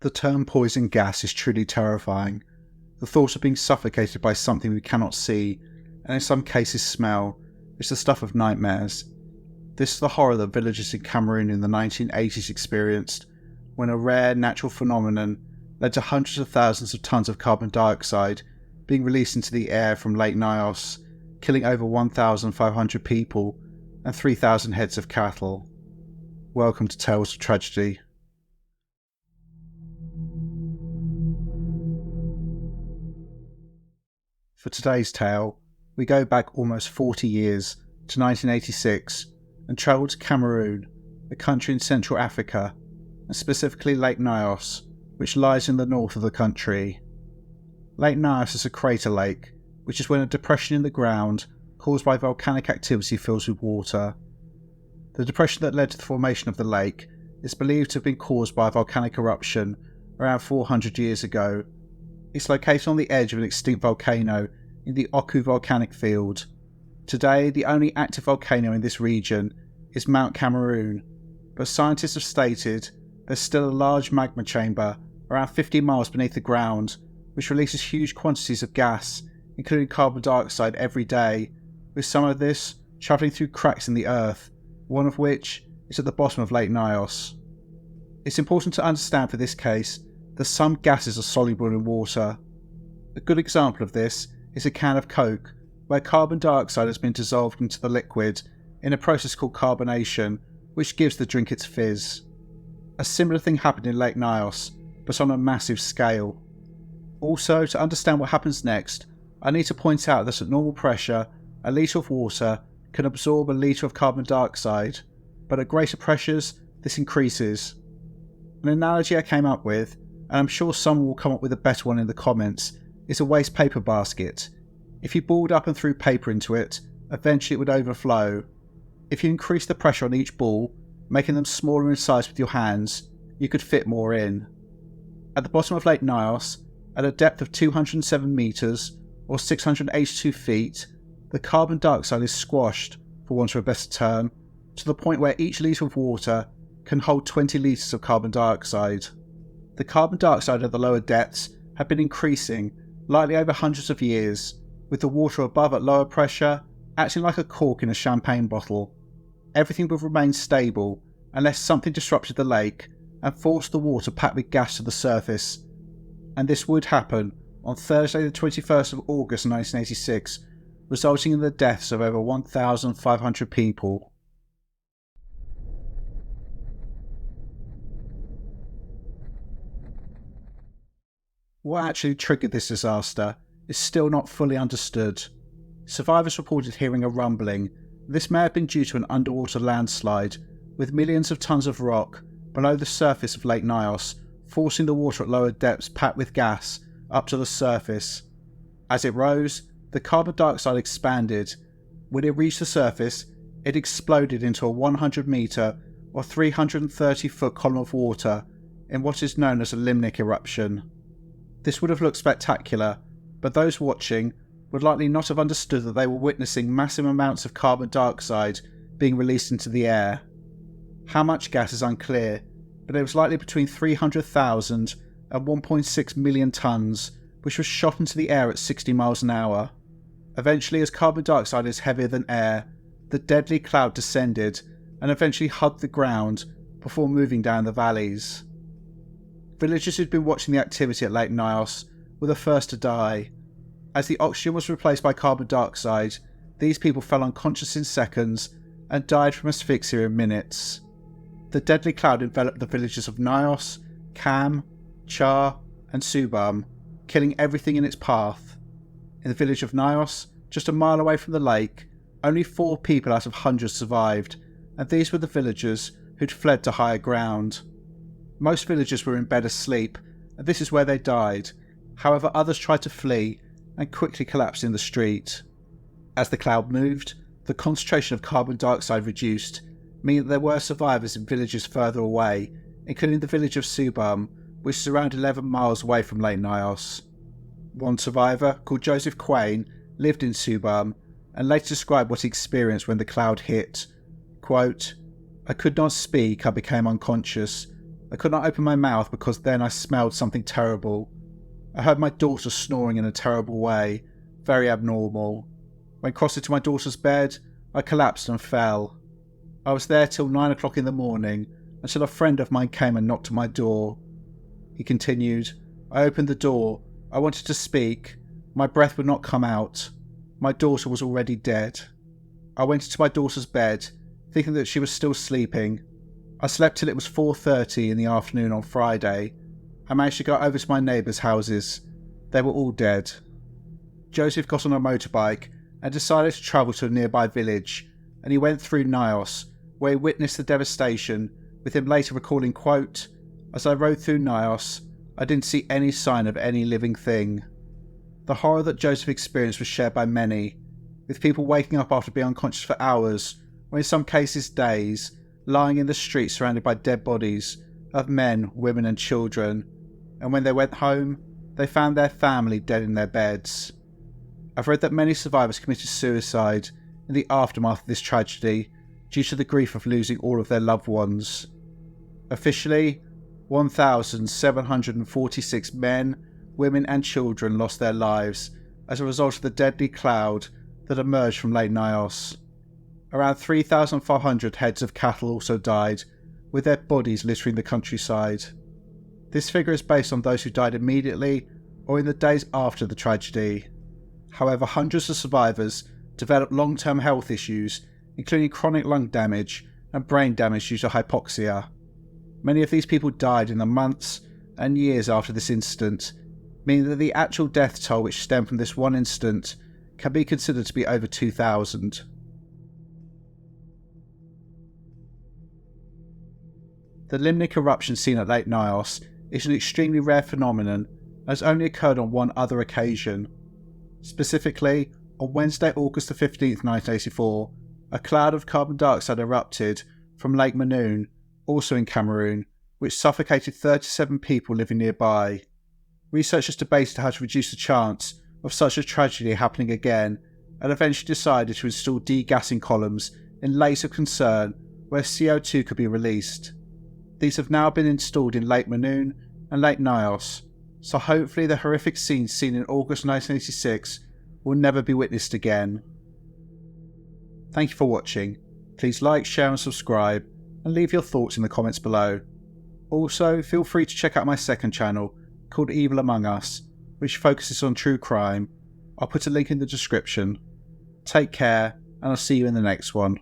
The term poison gas is truly terrifying. The thought of being suffocated by something we cannot see, and in some cases smell, is the stuff of nightmares. This is the horror that villagers in Cameroon in the 1980s experienced, when a rare natural phenomenon led to hundreds of thousands of tons of carbon dioxide being released into the air from Lake Nyos, killing over 1,500 people and 3,000 heads of cattle. Welcome to Tales of Tragedy. For today's tale, we go back almost 40 years to 1986 and travel to Cameroon, a country in Central Africa, and specifically Lake Nyos, which lies in the north of the country. Lake Nyos is a crater lake, which is when a depression in the ground caused by volcanic activity fills with water. The depression that led to the formation of the lake is believed to have been caused by a volcanic eruption around 400 years ago. It's located on the edge of an extinct volcano in the Oku volcanic field. Today, the only active volcano in this region is Mount Cameroon, but scientists have stated there's still a large magma chamber around 50 miles beneath the ground, which releases huge quantities of gas, including carbon dioxide, every day, with some of this travelling through cracks in the earth, one of which is at the bottom of Lake Nyos. It's important to understand for this case that some gases are soluble in water. A good example of this is a can of Coke, where carbon dioxide has been dissolved into the liquid in a process called carbonation, which gives the drink its fizz. A similar thing happened in Lake Nyos, but on a massive scale. Also, to understand what happens next, I need to point out that at normal pressure, a litre of water can absorb a litre of carbon dioxide, but at greater pressures, this increases. An analogy I came up with, and I'm sure someone will come up with a better one in the comments, is a waste paper basket. If you balled up and threw paper into it, eventually it would overflow. If you increase the pressure on each ball, making them smaller in size with your hands, you could fit more in. At the bottom of Lake Nyos, at a depth of 207 metres, or 682 feet, the carbon dioxide is squashed, for want of a better term, to the point where each litre of water can hold 20 litres of carbon dioxide. The carbon dioxide at the lower depths had been increasing, likely over hundreds of years, with the water above at lower pressure acting like a cork in a champagne bottle. Everything would remain stable unless something disrupted the lake and forced the water packed with gas to the surface. And this would happen on Thursday the 21st of August 1986, resulting in the deaths of over 1,500 people. What actually triggered this disaster is still not fully understood. Survivors reported hearing a rumbling. This may have been due to an underwater landslide, with millions of tons of rock below the surface of Lake Nyos, forcing the water at lower depths packed with gas up to the surface. As it rose, the carbon dioxide expanded. When it reached the surface, it exploded into a 100 metre or 330 foot column of water in what is known as a limnic eruption. This would have looked spectacular, but those watching would likely not have understood that they were witnessing massive amounts of carbon dioxide being released into the air. How much gas is unclear, but it was likely between 300,000 and 1.6 million tonnes, which was shot into the air at 60 miles an hour. Eventually, as carbon dioxide is heavier than air, the deadly cloud descended and eventually hugged the ground before moving down the valleys. Villagers who'd been watching the activity at Lake Nyos were the first to die. As the oxygen was replaced by carbon dioxide, these people fell unconscious in seconds and died from asphyxia in minutes. The deadly cloud enveloped the villages of Nyos, Cam, Char and Subam, killing everything in its path. In the village of Nyos, just a mile away from the lake, only 4 people out of hundreds survived, and these were the villagers who'd fled to higher ground. Most villagers were in bed asleep, and this is where they died. However, others tried to flee and quickly collapsed in the street. As the cloud moved, the concentration of carbon dioxide reduced, meaning that there were survivors in villages further away, including the village of Subam, which is around 11 miles away from Lake Nyos. One survivor, called Joseph Quain, lived in Subam and later described what he experienced when the cloud hit. Quote, "I could not speak, I became unconscious. I could not open my mouth because then I smelled something terrible. I heard my daughter snoring in a terrible way, very abnormal. When crossing to my daughter's bed, I collapsed and fell. I was there till 9 o'clock in the morning, until a friend of mine came and knocked at my door. He continued, I opened the door. I wanted to speak. My breath would not come out. My daughter was already dead. I went into my daughter's bed, thinking that she was still sleeping. I slept till it was 4:30 in the afternoon on Friday. I managed to go over to my neighbours' houses. They were all dead. Joseph got on a motorbike and decided to travel to a nearby village, and he went through Nyos, where he witnessed the devastation, with him later recalling, quote, As I rode through Nyos, I didn't see any sign of any living thing. The horror that Joseph experienced was shared by many, with people waking up after being unconscious for hours, or in some cases days, lying in the streets surrounded by dead bodies of men, women and children, and when they went home, they found their family dead in their beds. I've read that many survivors committed suicide in the aftermath of this tragedy due to the grief of losing all of their loved ones. Officially, 1,746 men, women and children lost their lives as a result of the deadly cloud that emerged from Lake Nyos. Around 3,500 heads of cattle also died, with their bodies littering the countryside. This figure is based on those who died immediately or in the days after the tragedy. However, hundreds of survivors developed long-term health issues, including chronic lung damage and brain damage due to hypoxia. Many of these people died in the months and years after this incident, meaning that the actual death toll which stemmed from this one incident can be considered to be over 2,000. The limnic eruption seen at Lake Nyos is an extremely rare phenomenon and has only occurred on one other occasion. Specifically, on Wednesday, August 15, 1984, a cloud of carbon dioxide erupted from Lake Nyos, also in Cameroon, which suffocated 37 people living nearby. Researchers debated how to reduce the chance of such a tragedy happening again, and eventually decided to install degassing columns in lakes of concern where CO2 could be released. These have now been installed in Lake Nyos and Lake Nyos, so hopefully the horrific scenes seen in August 1986 will never be witnessed again. Thank you for watching. Please like, share and subscribe, and leave your thoughts in the comments below. Also, feel free to check out my second channel called Evil Among Us, which focuses on true crime. I'll put a link in the description. Take care, and I'll see you in the next one.